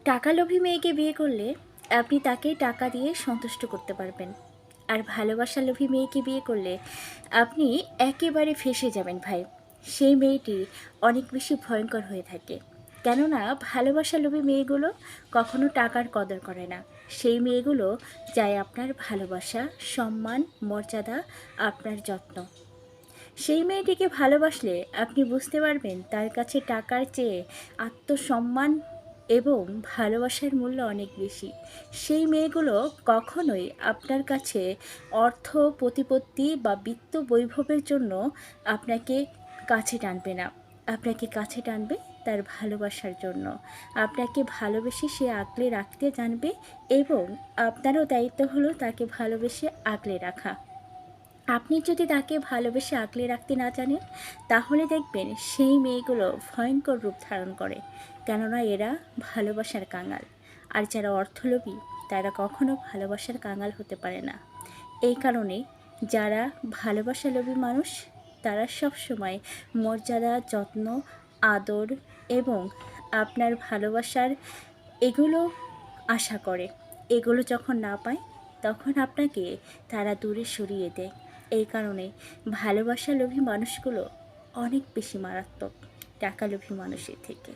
টাকা লোভী মেয়েকে বিয়ে করলে আপনি তাকে টাকা দিয়ে সন্তুষ্ট করতে পারবেন, আর ভালোবাসা লোভী মেয়েকে বিয়ে করলে আপনি একেবারে ফেঁসে যাবেন ভাই। সেই মেয়েটি অনেক বেশি ভয়ঙ্কর হয়ে থাকে, কেননা ভালোবাসা লোভী মেয়েগুলো কখনো টাকার কদর করে না। সেই মেয়েগুলো চায় আপনার ভালোবাসা, সম্মান, মর্যাদা, আপনার যত্ন। সেই মেয়েটিকে ভালোবাসলে আপনি বুঝতে পারবেন তার কাছে টাকার চেয়ে আত্মসম্মান এবং ভালোবাসার মূল্য অনেক বেশি। সেই মেয়েগুলো কখনোই আপনার কাছে অর্থ, প্রতিপত্তি বা বিত্ত বৈভবের জন্য আপনাকে কাছে টানবে না। আপনাকে কাছে টানবে তার ভালোবাসার জন্য। আপনাকে ভালোবেসে সে আগলে রাখতে জানবে, এবং আপনারও দায়িত্ব হলো তাকে ভালোবেসে আগলে রাখা। আপনি যদি তাকে ভালোবেসে আগলে রাখতে না জানেন, তাহলে দেখবেন সেই মেয়েগুলো ভয়ঙ্কর রূপ ধারণ করে, কেননা এরা ভালোবাসার কাঙাল। আর যারা অর্থলোভী তারা কখনো ভালোবাসার কাঙাল হতে পারে না। এই কারণে যারা ভালোবাসা লোভী মানুষ তারা সব সময় মর্যাদা, যত্ন, আদর এবং আপনার ভালোবাসার এগুলো আশা করে। এগুলো যখন না পায় তখন আপনাকে তারা দূরে সরিয়ে দেয়। এই কারণে ভালোবাসা লোভী মানুষগুলো অনেক বেশি মারাত্মক টাকা লোভী মানুষের থেকে।